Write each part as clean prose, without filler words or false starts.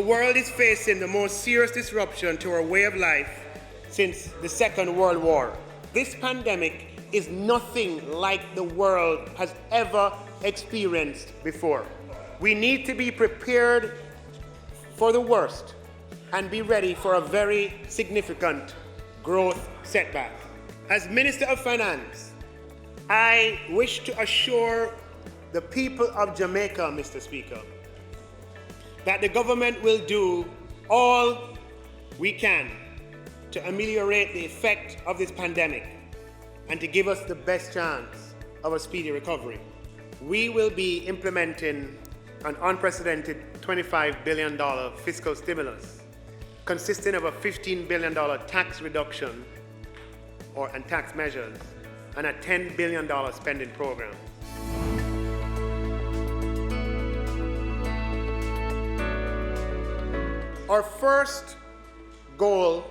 world is facing the most serious disruption to our way of life since the Second World War. This pandemic is nothing like the world has ever experienced before. We need to be prepared for the worst and be ready for a very significant growth setback. As Minister of Finance, I wish to assure the people of Jamaica, Mr. Speaker, that the government will do all we can to ameliorate the effect of this pandemic and to give us the best chance of a speedy recovery. We will be implementing an unprecedented $25 billion fiscal stimulus consisting of a $15 billion tax reduction and tax measures and a $10 billion spending program. Our first goal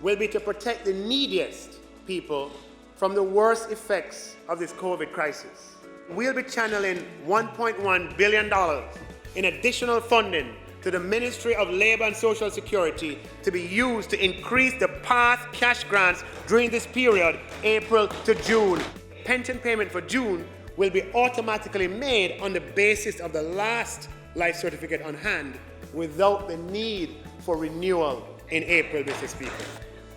will be to protect the neediest people from the worst effects of this COVID crisis. We'll be channeling $1.1 billion in additional funding to the Ministry of Labour and Social Security to be used to increase the past cash grants during this period, April to June. Pension payment for June will be automatically made on the basis of the last life certificate on hand without the need for renewal in April, Mr. Speaker.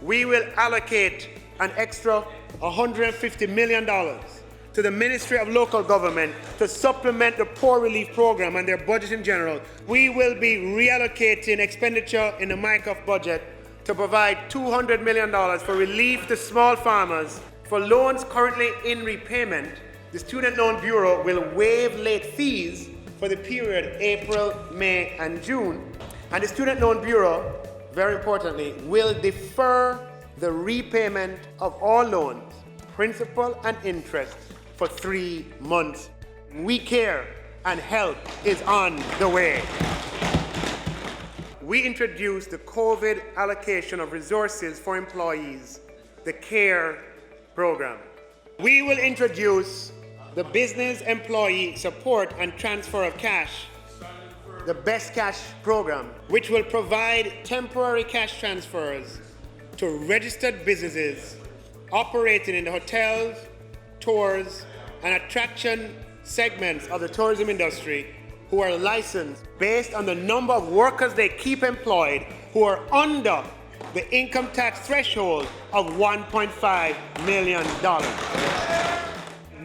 We will allocate an extra $150 million to the Ministry of Local Government to supplement the Poor Relief Program and their budget in general. We will be reallocating expenditure in the MICOF budget to provide $200 million for relief to small farmers. For loans currently in repayment, the Student Loan Bureau will waive late fees for the period April, May, and June. And the Student Loan Bureau, very importantly, will defer the repayment of all loans, principal and interest, for 3 months. We care and help is on the way. We introduced the COVID allocation of resources for employees, the CARE program. We will introduce the Business Employee Support and Transfer of Cash, the Best Cash program, which will provide temporary cash transfers to registered businesses operating in the hotels, tours, and attraction segments of the tourism industry who are licensed based on the number of workers they keep employed who are under the income tax threshold of $1.5 million.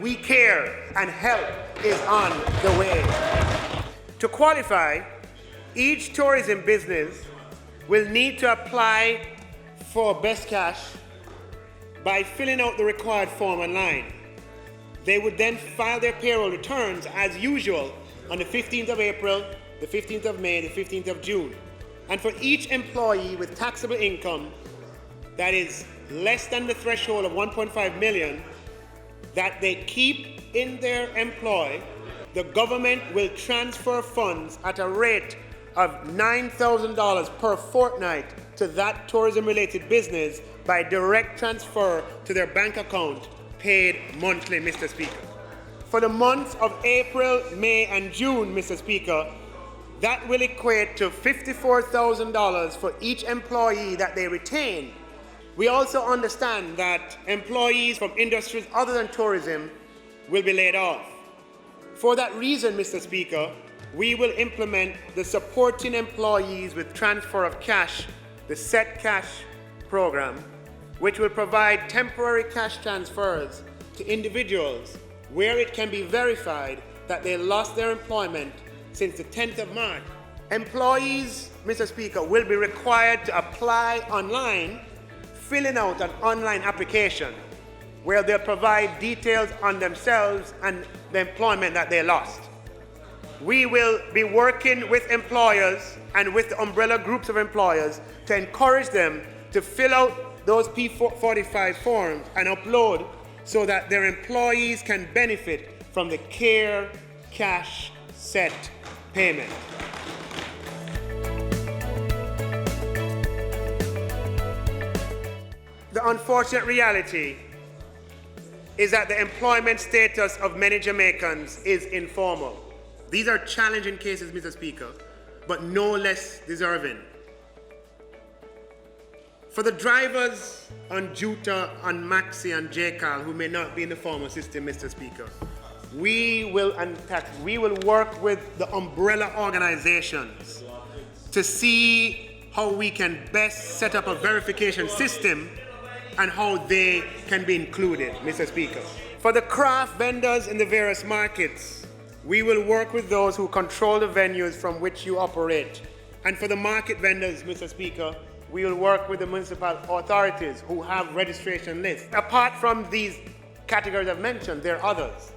We care and help is on the way. To qualify, each tourism business will need to apply for Best Cash by filling out the required form online. They would then file their payroll returns as usual on the 15th of April, the 15th of May, the 15th of June. And for each employee with taxable income that is less than the threshold of 1.5 million that they keep in their employ, the government will transfer funds at a rate of $9,000 per fortnight to that tourism-related business by direct transfer to their bank account, paid monthly, Mr. Speaker. For the months of April, May, and June, Mr. Speaker, that will equate to $54,000 for each employee that they retain. We also understand that employees from industries other than tourism will be laid off. For that reason, Mr. Speaker, we will implement the Supporting Employees with Transfer of Cash, the Set Cash program, which will provide temporary cash transfers to individuals where it can be verified that they lost their employment since the 10th of March. Employees, Mr. Speaker, will be required to apply online, filling out an online application where they'll provide details on themselves and the employment that they lost. We will be working with employers and with the umbrella groups of employers to encourage them to fill out those P45 forms and upload so that their employees can benefit from the CARE Cash Set payment. The unfortunate reality is that the employment status of many Jamaicans is informal. These are challenging cases, Mr. Speaker, but no less deserving. For the drivers on Juta, on Maxi, and JCAL who may not be in the formal system, Mr. Speaker, we will work with the umbrella organizations to see how we can best set up a verification system and how they can be included, Mr. Speaker. For the craft vendors in the various markets, we will work with those who control the venues from which you operate. And for the market vendors, Mr. Speaker, we will work with the municipal authorities who have registration lists. Apart from these categories I've mentioned, there are others.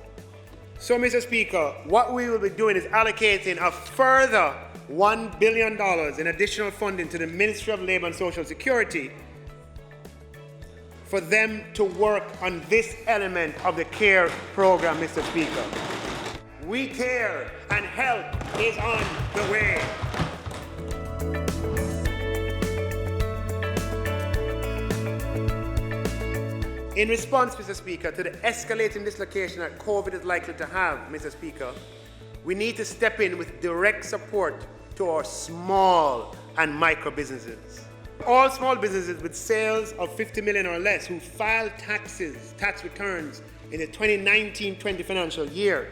So, Mr. Speaker, what we will be doing is allocating a further $1 billion in additional funding to the Ministry of Labour and Social Security for them to work on this element of the CARE program, Mr. Speaker. We care and help is on the way. In response, Mr. Speaker, to the escalating dislocation that COVID is likely to have, Mr. Speaker, we need to step in with direct support to our small and micro businesses. All small businesses with sales of 50 million or less who file tax returns in the 2019-20 financial year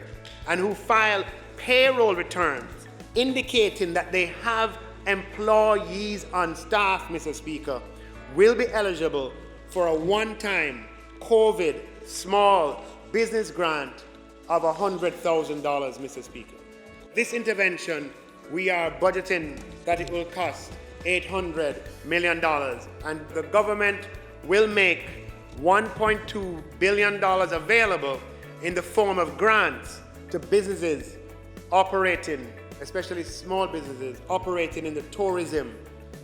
and who file payroll returns indicating that they have employees on staff, Mr. Speaker, will be eligible for a one-time COVID small business grant of $100,000, Mr. Speaker. This intervention, we are budgeting that it will cost $800 million, and the government will make $1.2 billion available in the form of grants to businesses operating, especially small businesses, operating in the tourism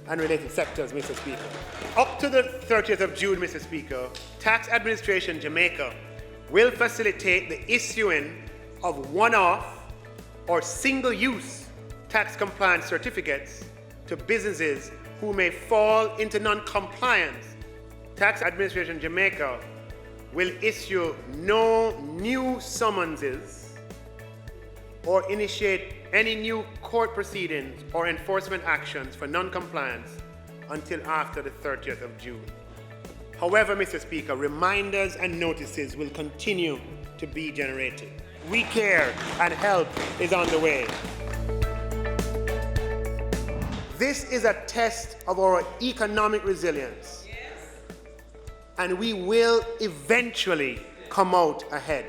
and related sectors, Mr. Speaker. Up to the 30th of June, Mr. Speaker, Tax Administration Jamaica will facilitate the issuing of one-off or single-use tax compliance certificates to businesses who may fall into non-compliance. Tax Administration Jamaica will issue no new summonses or initiate any new court proceedings or enforcement actions for non-compliance until after the 30th of June. However, Mr. Speaker, reminders and notices will continue to be generated. We care and help is on the way. This is a test of our economic resilience, and we will eventually come out ahead.